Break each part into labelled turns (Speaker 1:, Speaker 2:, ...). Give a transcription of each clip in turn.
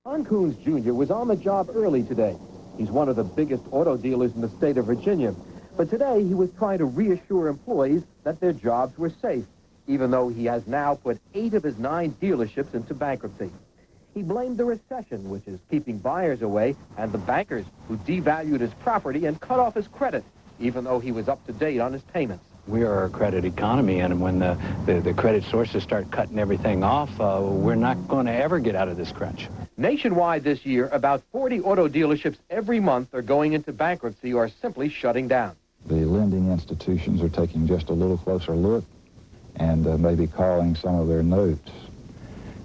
Speaker 1: Hon Coons Jr. was on the job early today. He's one of the biggest auto dealers in the state of Virginia. But today, he was trying to reassure employees that their jobs were safe, even though he has now put 8 of his 9 dealerships into bankruptcy. He blamed the recession, which is keeping buyers away, and the bankers who devalued his property and cut off his credit, even though he was up to date on his payments.
Speaker 2: We are a credit economy, and when the credit sources start cutting everything off, we're not going to ever get out of this crunch.
Speaker 1: Nationwide this year, about 40 auto dealerships every month are going into bankruptcy or simply shutting down.
Speaker 3: The lending institutions are taking just a little closer look and maybe calling some of their notes.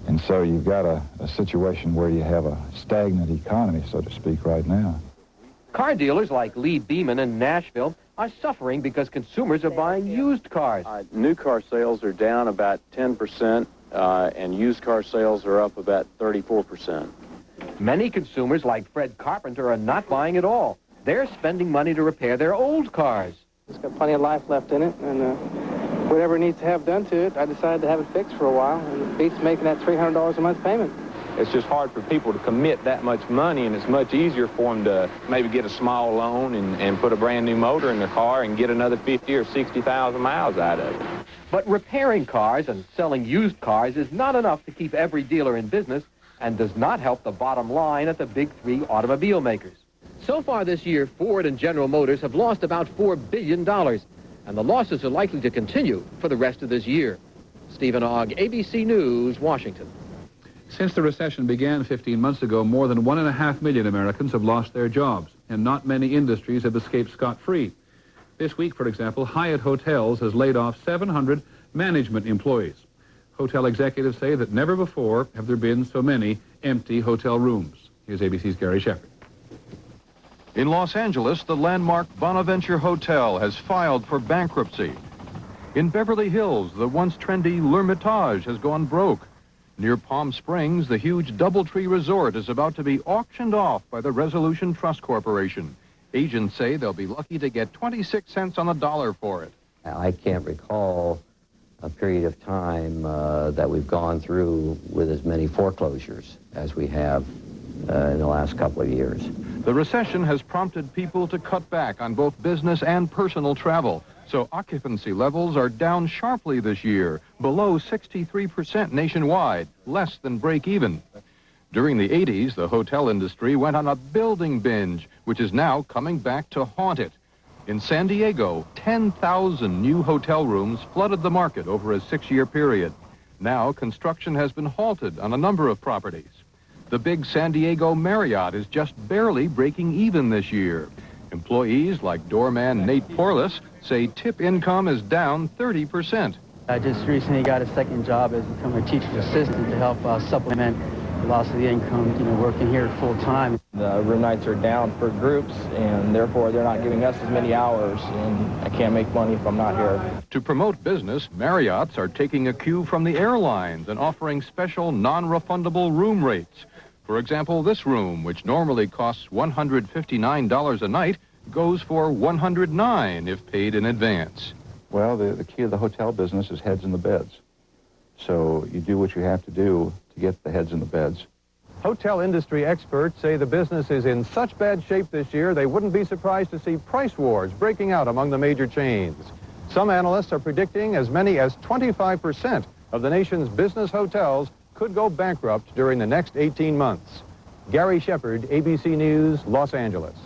Speaker 3: And so you've got a situation where you have a stagnant economy, so to speak, right now.
Speaker 1: Car dealers like Lee Beeman in Nashville are suffering because consumers are buying used cars.
Speaker 4: New car sales are down about 10%, and used car sales are up about 34%.
Speaker 1: Many consumers like Fred Carpenter are not buying at all. They're spending money to repair their old cars.
Speaker 5: It's got plenty of life left in it, and whatever needs to have done to it, I decided to have it fixed for a while, and it beats making that $300 a month payment.
Speaker 6: It's just hard for people to commit that much money, and it's much easier for them to maybe get a small loan and put a brand new motor in their car and get another 50 or 60,000 miles out of it.
Speaker 1: But repairing cars and selling used cars is not enough to keep every dealer in business and does not help the bottom line at the big 3 automobile makers. So far this year, Ford and General Motors have lost about $4 billion, and the losses are likely to continue for the rest of this year. Stephen Ogg, ABC News, Washington.
Speaker 7: Since the recession began 15 months ago, more than 1.5 million Americans have lost their jobs, and not many industries have escaped scot-free. This week, for example, Hyatt Hotels has laid off 700 management employees. Hotel executives say that never before have there been so many empty hotel rooms. Here's ABC's Gary Shepard.
Speaker 8: In Los Angeles, the landmark Bonaventure Hotel has filed for bankruptcy. In Beverly Hills, the once trendy L'Hermitage has gone broke. Near Palm Springs, the huge DoubleTree Resort is about to be auctioned off by the Resolution Trust Corporation. Agents say they'll be lucky to get 26 cents on the dollar for it.
Speaker 9: I can't recall a period of time that we've gone through with as many foreclosures as we have in the last couple of years.
Speaker 8: The recession has prompted people to cut back on both business and personal travel. So occupancy levels are down sharply this year, below 63% nationwide, less than break even. During the 80s, the hotel industry went on a building binge, which is now coming back to haunt it. In San Diego, 10,000 new hotel rooms flooded the market over a 6-year period. Now, construction has been halted on a number of properties. The big San Diego Marriott is just barely breaking even this year. Employees like doorman Nate Porlis say tip income is down 30%.
Speaker 5: I just recently got a second job as becoming a teacher's assistant to help supplement the loss of the income, working here full time.
Speaker 10: The room nights are down for groups, and therefore they're not giving us as many hours, and I can't make money if I'm not here.
Speaker 8: To promote business, Marriotts are taking a cue from the airlines and offering special non-refundable room rates. For example, this room, which normally costs $159 a night, goes for $109 if paid in advance.
Speaker 3: Well, the key to the hotel business is heads in the beds. So you do what you have to do to get the heads in the beds.
Speaker 11: Hotel industry experts say the business is in such bad shape this year, they wouldn't be surprised to see price wars breaking out among the major chains. Some analysts are predicting as many as 25% of the nation's business hotels could go bankrupt during the next 18 months. Gary Shepard, ABC News, Los Angeles.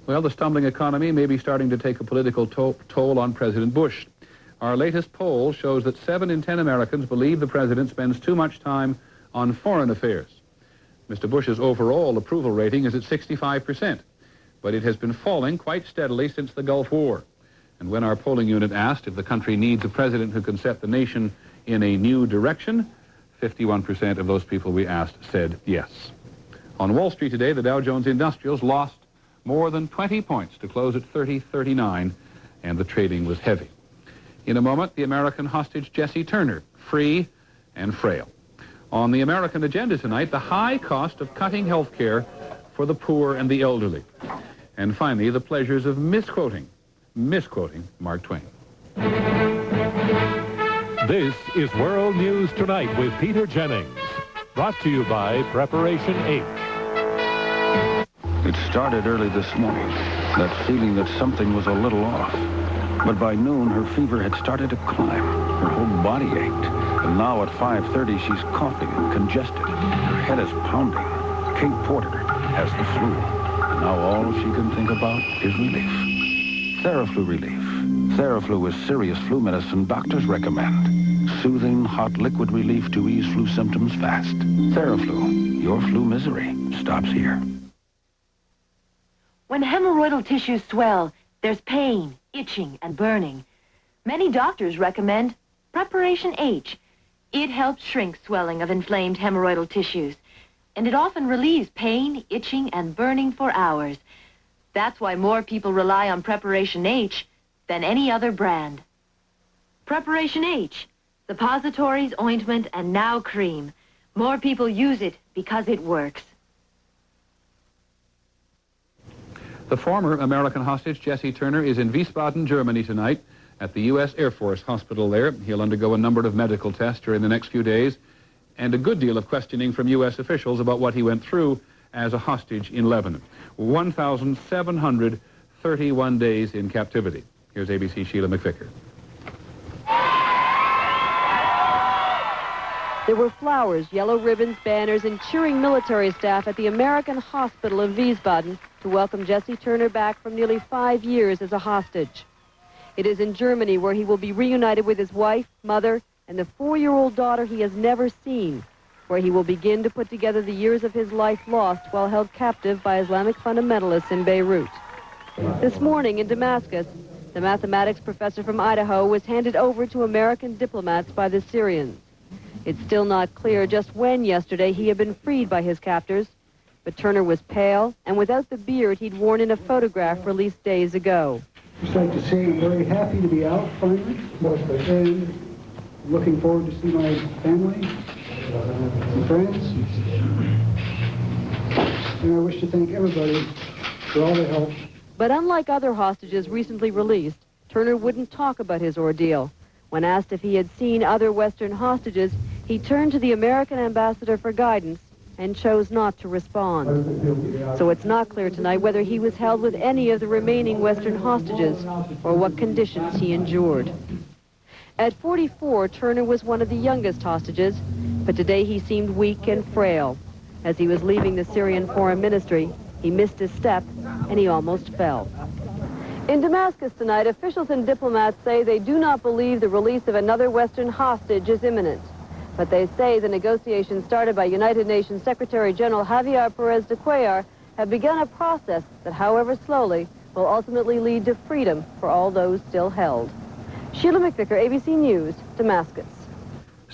Speaker 7: Well, the stumbling economy may be starting to take a political toll on President Bush. Our latest poll shows that 7 in 10 Americans believe the president spends too much time on foreign affairs. Mr. Bush's overall approval rating is at 65%, but it has been falling quite steadily since the Gulf War. And when our polling unit asked if the country needs a president who can set the nation in a new direction, 51% of those people we asked said yes. On Wall Street today, the Dow Jones Industrials lost more than 20 points to close at 30.39, and the trading was heavy. In a moment, the American hostage Jesse Turner, free and frail. On the American agenda tonight, the high cost of cutting health care for the poor and the elderly. And finally, the pleasures of misquoting Mark Twain.
Speaker 12: This is World News Tonight with Peter Jennings. Brought to you by Preparation H.
Speaker 13: It started early this morning, that feeling that something was a little off. But by noon, her fever had started to climb. Her whole body ached. And now at 5:30, she's coughing and congested. Her head is pounding. Kate Porter has the flu. And now all she can think about is relief. Theraflu relief. Theraflu is serious flu medicine doctors recommend. Soothing, hot liquid relief to ease flu symptoms fast. Theraflu, your flu misery stops here.
Speaker 14: When hemorrhoidal tissues swell, there's pain, itching, and burning. Many doctors recommend Preparation H. It helps shrink swelling of inflamed hemorrhoidal tissues, and it often relieves pain, itching, and burning for hours. That's why more people rely on Preparation H than any other brand. Preparation H, suppositories, ointment, and now cream. More people use it because it works.
Speaker 7: The former American hostage, Jesse Turner, is in Wiesbaden, Germany tonight at the U.S. Air Force Hospital there. He'll undergo a number of medical tests during the next few days and a good deal of questioning from U.S. officials about what he went through as a hostage in Lebanon. 1,731 days in captivity. Here's ABC's Sheila McVicker.
Speaker 15: There were flowers, yellow ribbons, banners, and cheering military staff at the American Hospital of Wiesbaden to welcome Jesse Turner back from nearly 5 years as a hostage. It is in Germany where he will be reunited with his wife, mother, and the 4-year-old daughter he has never seen, where he will begin to put together the years of his life lost while held captive by Islamic fundamentalists in Beirut. This morning in Damascus, the mathematics professor from Idaho was handed over to American diplomats by the Syrians. It's still not clear just when yesterday he had been freed by his captors, but Turner was pale and without the beard he'd worn in a photograph released days ago.
Speaker 16: Just like to say I'm very happy to be out finally, and looking forward to see my family and friends. And I wish to thank everybody for all their help.
Speaker 15: But unlike other hostages recently released, Turner wouldn't talk about his ordeal. When asked if he had seen other Western hostages, he turned to the American ambassador for guidance and chose not to respond. So it's not clear tonight whether he was held with any of the remaining Western hostages or what conditions he endured. At 44, Turner was one of the youngest hostages, but today he seemed weak and frail. As he was leaving the Syrian Foreign Ministry, he missed his step and he almost fell. In Damascus tonight, officials and diplomats say they do not believe the release of another Western hostage is imminent. But they say the negotiations started by United Nations Secretary General Javier Perez de Cuellar have begun a process that, however slowly, will ultimately lead to freedom for all those still held. Sheila McVicker, ABC News, Damascus.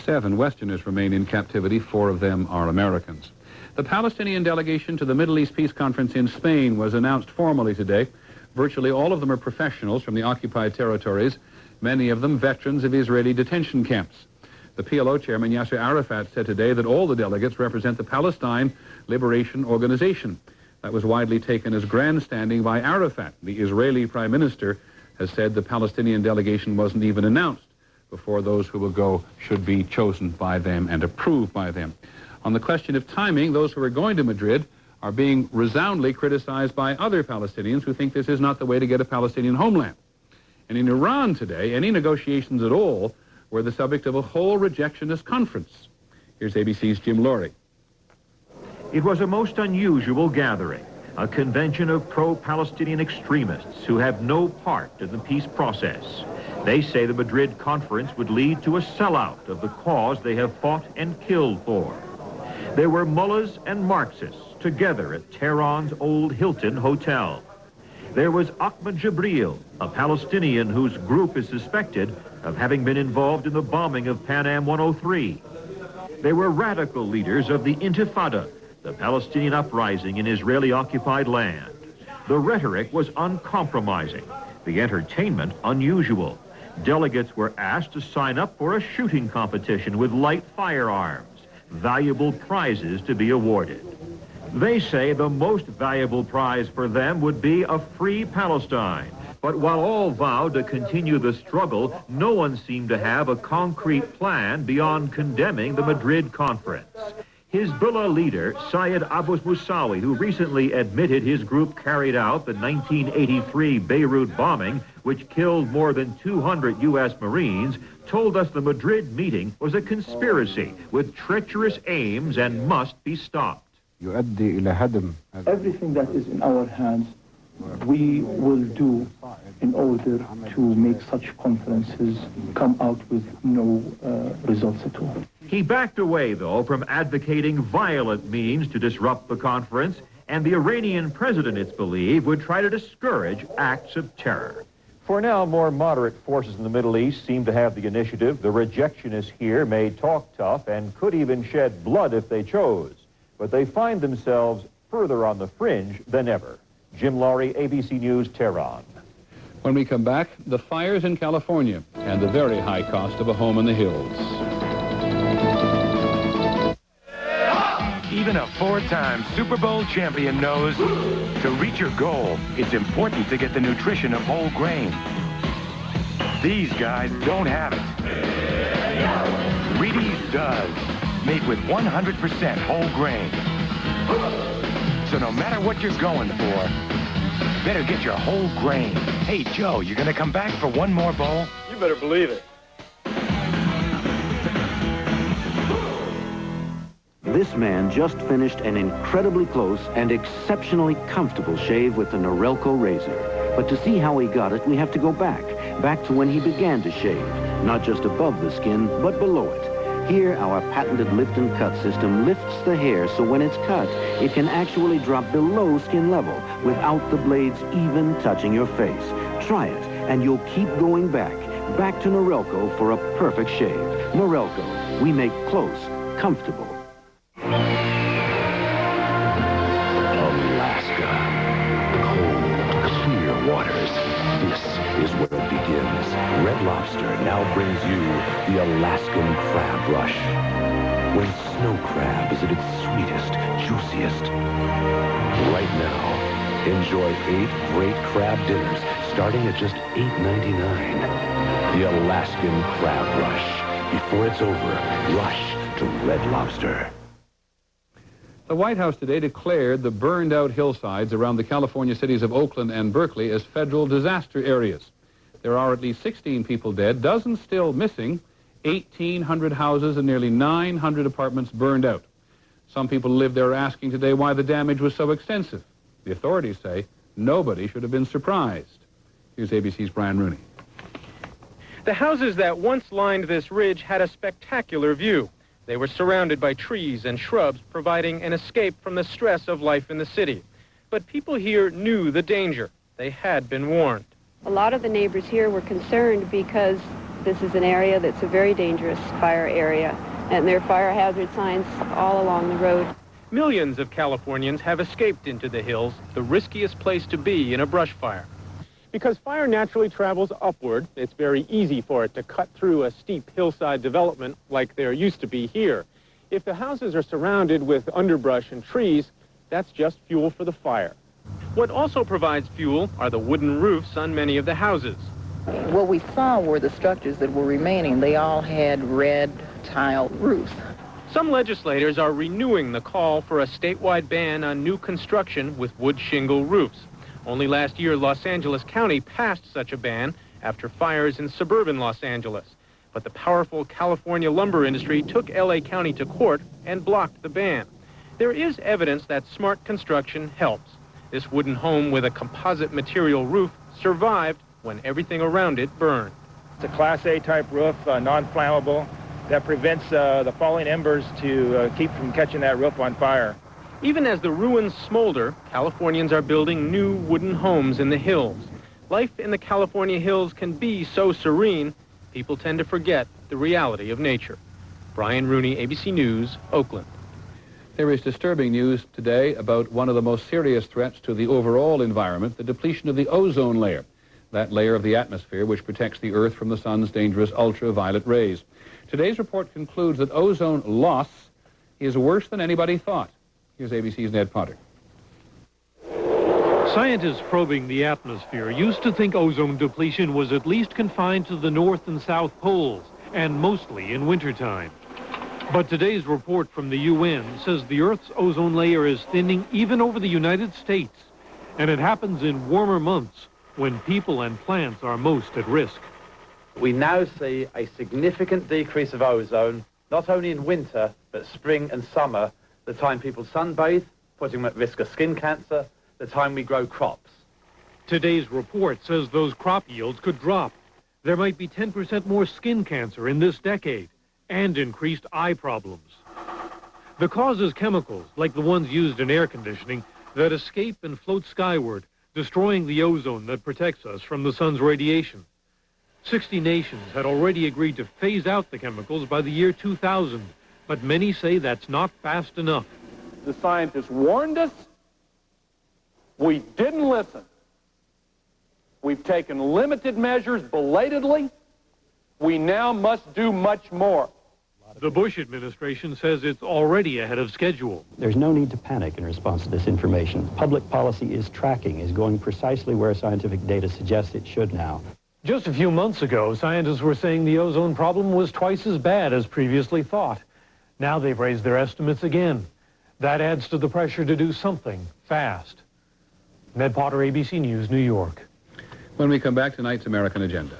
Speaker 7: 7 Westerners remain in captivity. 4 of them are Americans. The Palestinian delegation to the Middle East Peace Conference in Spain was announced formally today. Virtually all of them are professionals from the occupied territories, many of them veterans of Israeli detention camps. The PLO chairman Yasser Arafat said today that all the delegates represent the Palestine Liberation Organization. That was widely taken as grandstanding by Arafat. The Israeli prime minister has said the Palestinian delegation wasn't even announced before those who will go should be chosen by them and approved by them. On the question of timing, those who are going to Madrid are being resoundingly criticized by other Palestinians who think this is not the way to get a Palestinian homeland. And in Iran today, any negotiations at all were the subject of a whole rejectionist conference. Here's ABC's Jim Laurie.
Speaker 17: It was a most unusual gathering, a convention of pro-Palestinian extremists who have no part in the peace process. They say the Madrid conference would lead to a sellout of the cause they have fought and killed for. There were mullahs and Marxists together at Tehran's old Hilton Hotel. There was Ahmed Jibril, a Palestinian whose group is suspected of having been involved in the bombing of Pan Am 103. There were radical leaders of the Intifada, the Palestinian uprising in Israeli-occupied land. The rhetoric was uncompromising, the entertainment unusual. Delegates were asked to sign up for a shooting competition with light firearms, valuable prizes to be awarded. They say the most valuable prize for them would be a free Palestine. But while all vowed to continue the struggle, no one seemed to have a concrete plan beyond condemning the Madrid conference. Hezbollah leader Syed Abu Musawi, who recently admitted his group carried out the 1983 Beirut bombing, which killed more than 200 U.S. Marines, told us the Madrid meeting was a conspiracy with treacherous aims and must be stopped.
Speaker 18: Everything that is in our hands, we will do in order to make such conferences come out with no results at all.
Speaker 17: He backed away, though, from advocating violent means to disrupt the conference, and the Iranian president, it's believed, would try to discourage acts of terror. For now, more moderate forces in the Middle East seem to have the initiative. The rejectionists here may talk tough and could even shed blood if they chose, but they find themselves further on the fringe than ever. Jim Laurie, ABC News, Tehran.
Speaker 7: When we come back, the fires in California and the very high cost of a home in the hills.
Speaker 19: Even a four-time Super Bowl champion knows to reach your goal, it's important to get the nutrition of whole grain. These guys don't have it. Reedy's does, made with 100% whole grain. So no matter what you're going for, better get your whole grain. Hey, Joe, you gonna come back for one more bowl?
Speaker 20: You better believe it.
Speaker 21: This man just finished an incredibly close and exceptionally comfortable shave with the Norelco razor. But to see how he got it, we have to go back to when he began to shave, not just above the skin, but below it. Here, our patented lift and cut system lifts the hair so when it's cut, it can actually drop below skin level without the blades even touching your face. Try it, and you'll keep going back to Norelco for a perfect shave. Norelco, we make close comfortable.
Speaker 22: Alaska. Cold, clear waters. This is where it begins. Red Lobster now brings you the Alaskan Crab Rush. When snow crab is at its sweetest, juiciest. Right now, enjoy 8 great crab dinners starting at just $8.99. The Alaskan Crab Rush. Before it's over, rush to Red Lobster.
Speaker 7: The White House today declared the burned-out hillsides around the California cities of Oakland and Berkeley as federal disaster areas. There are at least 16 people dead, dozens still missing, 1,800 houses and nearly 900 apartments burned out. Some people who live there are asking today why the damage was so extensive. The authorities say nobody should have been surprised. Here's ABC's Brian Rooney.
Speaker 23: The houses that once lined this ridge had a spectacular view. They were surrounded by trees and shrubs, providing an escape from the stress of life in the city. But people here knew the danger. They had been warned.
Speaker 15: A lot of the neighbors here were concerned because this is an area that's a very dangerous fire area, and there are fire hazard signs all along the road.
Speaker 23: Millions of Californians have escaped into the hills, the riskiest place to be in a brush fire. Because fire naturally travels upward, it's very easy for it to cut through a steep hillside development like there used to be here. If the houses are surrounded with underbrush and trees, that's just fuel for the fire. What also provides fuel are the wooden roofs on many of the houses.
Speaker 24: What we saw were the structures that were remaining. They all had red tile roofs.
Speaker 23: Some legislators are renewing the call for a statewide ban on new construction with wood shingle roofs. Only last year, Los Angeles County passed such a ban after fires in suburban Los Angeles. But the powerful California lumber industry took LA County to court and blocked the ban. There is evidence that smart construction helps. This wooden home with a composite material roof survived when everything around it burned.
Speaker 10: It's a Class A type roof, non-flammable, that prevents the falling embers to keep from catching that roof on fire.
Speaker 23: Even as the ruins smolder, Californians are building new wooden homes in the hills. Life in the California hills can be so serene, people tend to forget the reality of nature. Brian Rooney, ABC News, Oakland.
Speaker 7: There is disturbing news today about one of the most serious threats to the overall environment, the depletion of the ozone layer, that layer of the atmosphere which protects the Earth from the sun's dangerous ultraviolet rays. Today's report concludes that ozone loss is worse than anybody thought. Here's ABC's Ned Potter.
Speaker 12: Scientists probing the atmosphere used to think ozone depletion was at least confined to the North and South poles, and mostly in wintertime. But today's report from the UN says the Earth's ozone layer is thinning even over the United States. And it happens in warmer months when people and plants are most at risk.
Speaker 2: We now see a significant decrease of ozone, not only in winter, but spring and summer, the time people sunbathe, putting them at risk of skin cancer, the time we grow crops.
Speaker 12: Today's report says those crop yields could drop. There might be 10% more skin cancer in this decade and increased eye problems. The cause is chemicals, like the ones used in air conditioning, that escape and float skyward, destroying the ozone that protects us from the sun's radiation. 60 nations had already agreed to phase out the chemicals by the year 2000, but many say that's not fast enough.
Speaker 4: The scientists warned us. We didn't listen. We've taken limited measures belatedly. We now must do much more.
Speaker 12: The Bush administration says it's already ahead of schedule.
Speaker 6: There's no need to panic in response to this information. Public policy is going precisely where scientific data suggests it should now.
Speaker 12: Just a few months ago, scientists were saying the ozone problem was twice as bad as previously thought. Now they've raised their estimates again. That adds to the pressure to do something fast. Ned Potter, ABC News, New York.
Speaker 7: When we come back, tonight's American Agenda.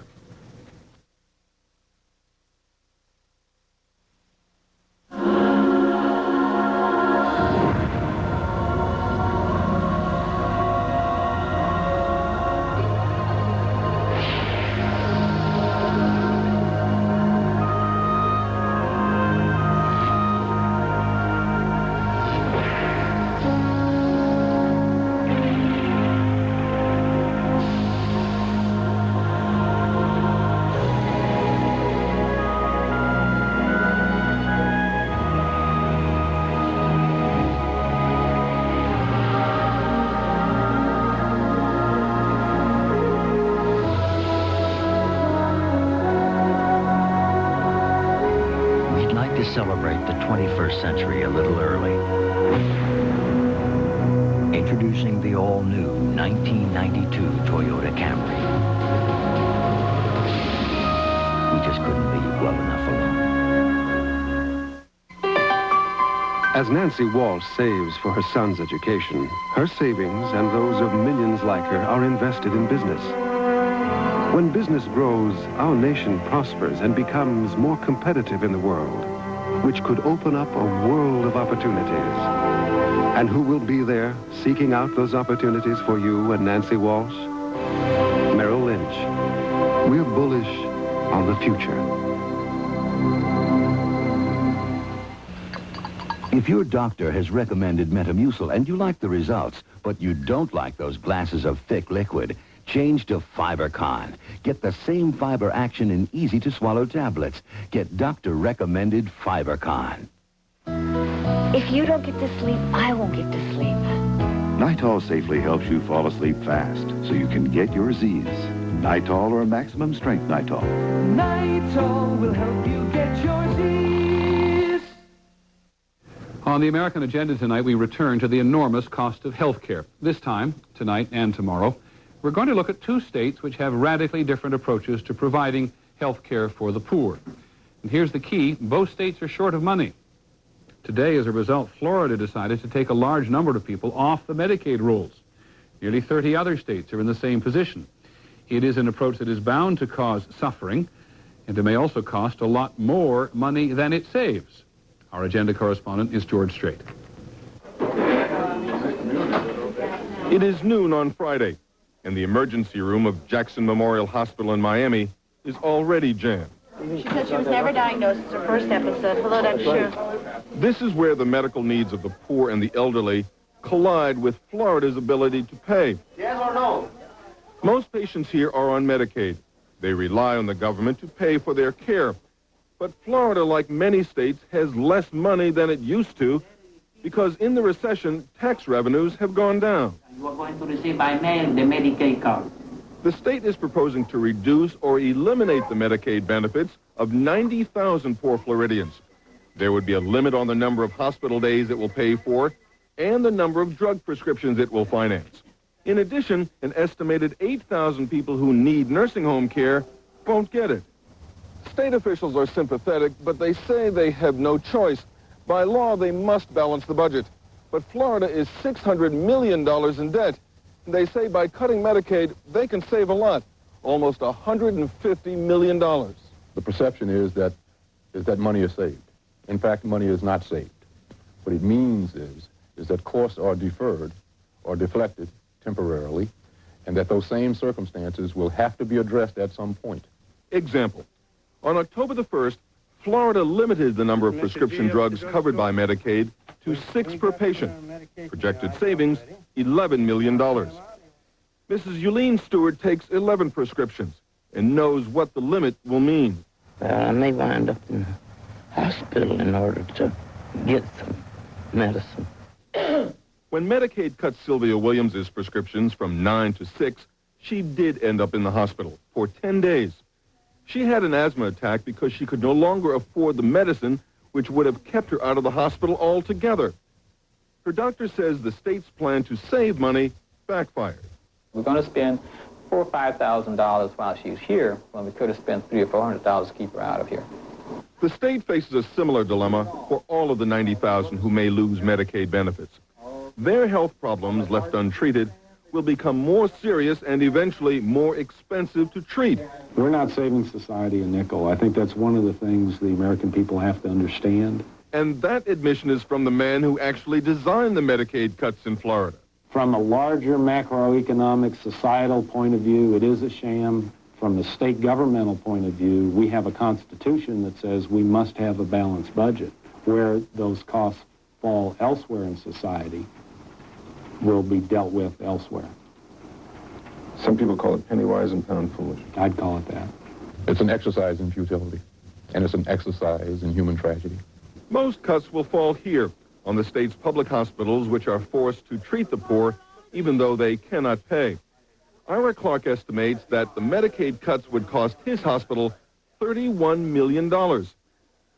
Speaker 20: Celebrate the 21st century a little early. Introducing the all-new 1992 Toyota Camry. We just couldn't leave well enough alone.
Speaker 25: As Nancy Walsh saves for her son's education, her savings and those of millions like her are invested in business. When business grows, our nation prospers and becomes more competitive in the world, which could open up a world of opportunities. And who will be there seeking out those opportunities for you and Nancy Walsh? Merrill Lynch. We're bullish on the future.
Speaker 22: If your doctor has recommended Metamucil and you like the results, but you don't like those glasses of thick liquid, change to FiberCon. Get the same fiber action in easy-to-swallow tablets. Get doctor-recommended FiberCon.
Speaker 26: If you don't get to sleep, I won't get to sleep.
Speaker 27: Nitol safely helps you fall asleep fast, so you can get your Z's. Nitol or maximum strength Nitol.
Speaker 28: Nitol will help you get your Z's.
Speaker 7: On the American Agenda tonight, we return to the enormous cost of health care. This time, tonight and tomorrow, we're going to look at two states which have radically different approaches to providing health care for the poor. And here's the key. Both states are short of money. Today, as a result, Florida decided to take a large number of people off the Medicaid rules. Nearly 30 other states are in the same position. It is an approach that is bound to cause suffering, and it may also cost a lot more money than it saves. Our agenda correspondent is George Strait.
Speaker 29: It is noon on Friday, and the emergency room of Jackson Memorial Hospital in Miami is already jammed.
Speaker 30: She said she was never diagnosed as her first episode. Hello, Dr. Shu.
Speaker 29: This is where the medical needs of the poor and the elderly collide with Florida's ability to pay.
Speaker 30: Yes or no?
Speaker 29: Most patients here are on Medicaid. They rely on the government to pay for their care. But Florida, like many states, has less money than it used to because in the recession, tax revenues have gone down.
Speaker 31: You are going to receive by mail the Medicaid card.
Speaker 29: The state is proposing to reduce or eliminate the Medicaid benefits of 90,000 poor Floridians. There would be a limit on the number of hospital days it will pay for and the number of drug prescriptions it will finance. In addition, an estimated 8,000 people who need nursing home care won't get it. State officials are sympathetic, but they say they have no choice. By law, they must balance the budget. But Florida is $600 million in debt. They say by cutting Medicaid, they can save a lot, almost $150 million.
Speaker 1: The perception is that money is saved. In fact, money is not saved. What it means is that costs are deferred or deflected temporarily, and that those same circumstances will have to be addressed at some point.
Speaker 29: Example. On October the 1st, Florida limited the number of prescription drugs covered by Medicaid to 6 per patient. Projected savings, $11 million. Mrs. Eulene Stewart takes 11 prescriptions and knows what the limit will mean.
Speaker 31: I may wind up in the hospital in order to get some medicine.
Speaker 29: When Medicaid cut Sylvia Williams' prescriptions from 9 to 6, she did end up in the hospital for 10 days. She had an asthma attack because she could no longer afford the medicine, which would have kept her out of the hospital altogether. Her doctor says the state's plan to save money backfired.
Speaker 3: We're going to spend $4,000 or $5,000 while she's here, when we could have spent $300 or $400 to keep her out of here.
Speaker 29: The state faces a similar dilemma for all of the 90,000 who may lose Medicaid benefits. Their health problems, left untreated, will become more serious and eventually more expensive to treat.
Speaker 5: We're not saving society a nickel. I think that's one of the things the American people have to understand.
Speaker 29: And that admission is from the man who actually designed the Medicaid cuts in Florida.
Speaker 5: From a larger macroeconomic societal point of view, it is a sham. From the state governmental point of view, we have a constitution that says we must have a balanced budget. Where those costs fall elsewhere in society will be dealt with elsewhere.
Speaker 1: Some people call it penny wise and pound foolish.
Speaker 5: I'd call it that.
Speaker 1: It's an exercise in futility, and it's an exercise in human tragedy.
Speaker 29: Most cuts will fall here, on the state's public hospitals, which are forced to treat the poor, even though they cannot pay. Ira Clark estimates that the Medicaid cuts would cost his hospital $31 million.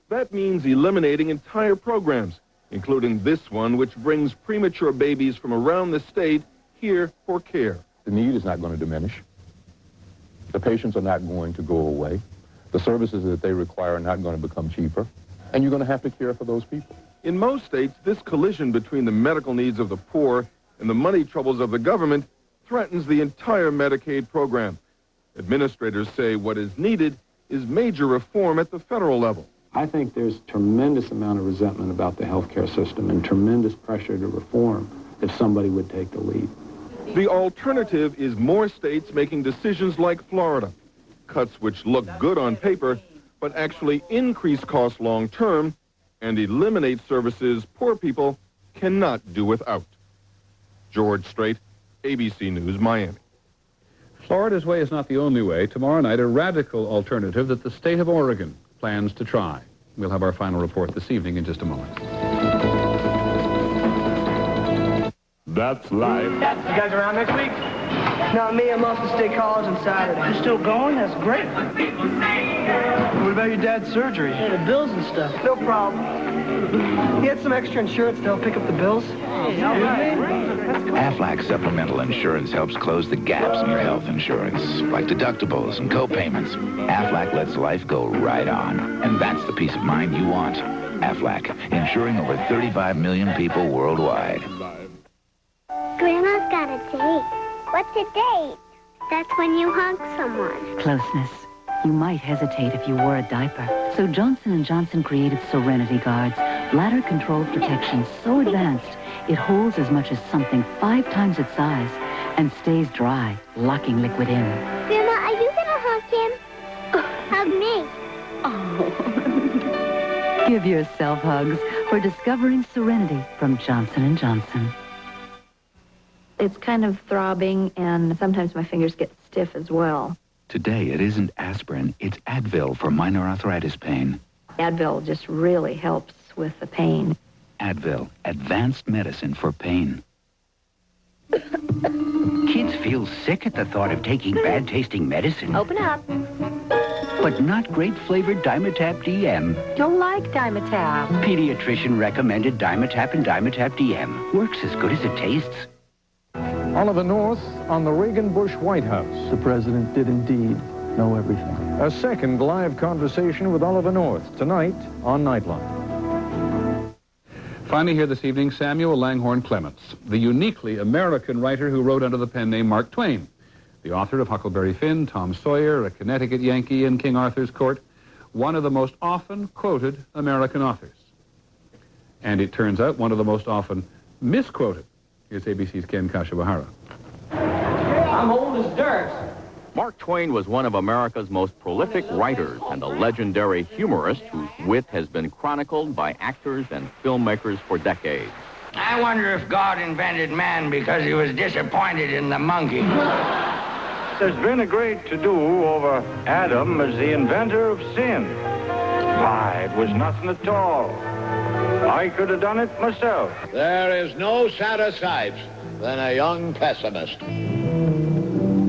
Speaker 29: That means eliminating entire programs, including this one, which brings premature babies from around the state here for care.
Speaker 1: The need is not going to diminish. The patients are not going to go away. The services that they require are not going to become cheaper. And you're going to have to care for those people.
Speaker 29: In most states, this collision between the medical needs of the poor and the money troubles of the government threatens the entire Medicaid program. Administrators say what is needed is major reform at the federal level.
Speaker 5: I think there's tremendous amount of resentment about the healthcare system and tremendous pressure to reform if somebody would take the lead.
Speaker 29: The alternative is more states making decisions like Florida, cuts which look good on paper, but actually increase costs long-term and eliminate services poor people cannot do without. George Strait, ABC News, Miami.
Speaker 7: Florida's way is not the only way. Tomorrow night, a radical alternative that the state of Oregon plans to try. We'll have our final report this evening in just a moment.
Speaker 8: That's life.
Speaker 28: You guys around next week? Not me. I'm off to State College on Saturday. You're still going? That's great. What about your dad's surgery? Yeah, the bills and stuff. No problem. He had some extra insurance to help pick up the bills.
Speaker 9: Aflac Supplemental Insurance helps close the gaps in your health insurance, like deductibles and co-payments. Aflac lets life go right on, and that's the peace of mind you want. Aflac, insuring over 35 million people worldwide.
Speaker 11: Grandma's got a date. What's a date? That's when you hug someone.
Speaker 13: Closeness. You might hesitate if you wore a diaper. So Johnson & Johnson created Serenity Guards, bladder-controlled protection so advanced it holds as much as something 5 times its size and stays dry, locking liquid in.
Speaker 11: Grandma, are you gonna hug him? Hug me.
Speaker 13: Oh. Give yourself hugs for discovering Serenity from Johnson & Johnson.
Speaker 14: It's kind of throbbing, and sometimes my fingers get stiff as well.
Speaker 9: Today, it isn't aspirin, it's Advil for minor arthritis pain.
Speaker 14: Advil just really helps with the pain.
Speaker 9: Advil, advanced medicine for pain. Kids feel sick at the thought of taking bad-tasting medicine.
Speaker 14: Open up.
Speaker 9: But not great-flavored Dimetapp DM.
Speaker 14: Don't like Dimetapp.
Speaker 9: Pediatrician recommended Dimetapp and Dimetapp DM. Works as good as it tastes.
Speaker 16: Oliver North on the Reagan-Bush White House.
Speaker 17: The president did indeed
Speaker 2: know everything.
Speaker 4: A second live conversation with Oliver North tonight on Nightline.
Speaker 7: Finally here this evening, Samuel Langhorne Clements, the uniquely American writer who wrote under the pen name Mark Twain, the author of Huckleberry Finn, Tom Sawyer, A Connecticut Yankee in King Arthur's Court, one of the most often quoted American authors. And it turns out one of the most often misquoted. Here's ABC's Ken Kashiwahara.
Speaker 10: I'm old as dirt.
Speaker 15: Mark Twain was one of America's most prolific writers and a legendary humorist whose wit has been chronicled by actors and filmmakers for decades.
Speaker 16: I wonder if God invented man because he was disappointed in the monkey.
Speaker 17: There's been a great to-do over Adam as the inventor of sin. Why, it was nothing at all. I could have done it myself.
Speaker 18: There is no sadder sight than a young pessimist,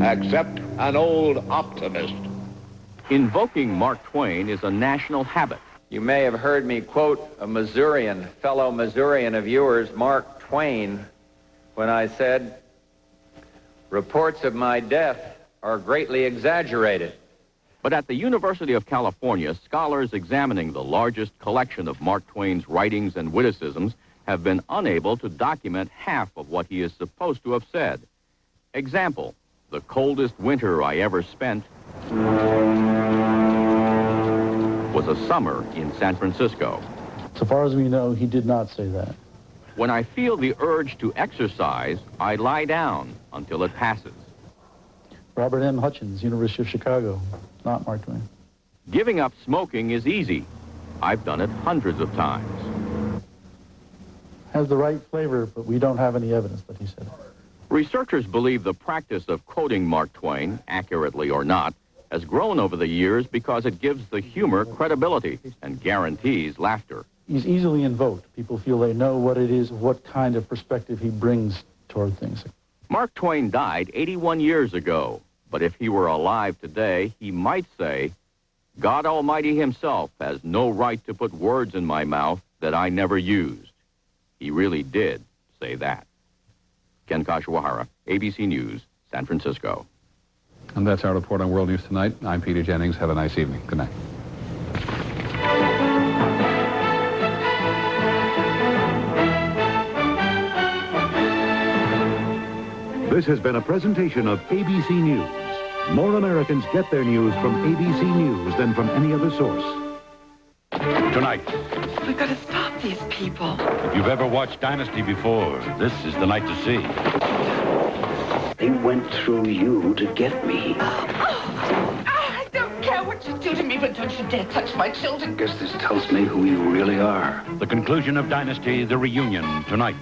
Speaker 18: except an old optimist.
Speaker 15: Invoking Mark Twain is a national habit.
Speaker 3: You may have heard me quote a Missourian, fellow Missourian of yours, Mark Twain, when I said, reports of my death are greatly exaggerated.
Speaker 15: But at the University of California, scholars examining the largest collection of Mark Twain's writings and witticisms have been unable to document half of what he is supposed to have said. Example, the coldest winter I ever spent was a summer in San Francisco.
Speaker 2: So far as we know, he did not say that.
Speaker 15: When I feel the urge to exercise, I lie down until it passes.
Speaker 2: Robert M. Hutchins, University of Chicago, not Mark Twain.
Speaker 15: Giving up smoking is easy. I've done it hundreds of times.
Speaker 2: Has the right flavor, but we don't have any evidence that he said it.
Speaker 15: Researchers believe the practice of quoting Mark Twain, accurately or not, has grown over the years because it gives the humor credibility and guarantees laughter.
Speaker 2: He's easily invoked. People feel they know what it is, what kind of perspective he brings toward things.
Speaker 15: Mark Twain died 81 years ago, but if he were alive today, he might say, God Almighty himself has no right to put words in my mouth that I never used. He really did say that. Ken Kashiwahara, ABC News, San Francisco.
Speaker 7: And that's our report on World News Tonight. I'm Peter Jennings. Have a nice evening. Good night.
Speaker 19: This has been a presentation of ABC News. More Americans get their news from ABC News than from any other source.
Speaker 21: Tonight,
Speaker 23: We've got to stop these people.
Speaker 21: if you've ever watched Dynasty before, this is the night to see.
Speaker 23: They went through you to get me. I don't care what you do to me, but don't you dare touch my children.
Speaker 19: Guess this tells me who you really are.
Speaker 21: The conclusion of Dynasty, the reunion, tonight.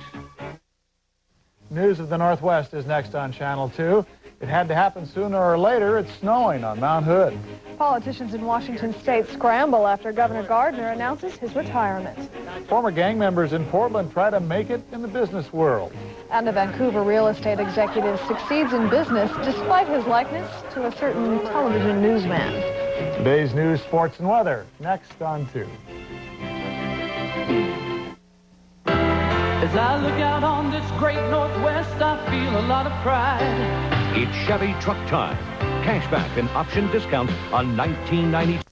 Speaker 24: News of the Northwest is next on Channel 2. It had to happen sooner or later. It's snowing on Mount Hood.
Speaker 32: Politicians in Washington state scramble after Governor Gardner announces his retirement.
Speaker 24: Former gang members in Portland try to make it in the business world.
Speaker 32: And a Vancouver real estate executive succeeds in business despite his likeness to a certain television newsman.
Speaker 24: Today's news, sports, and weather next on 2.
Speaker 33: As I look out on this great Northwest, I feel a lot of pride.
Speaker 22: It's Chevy Truck Time. Cashback and option discounts on 1992.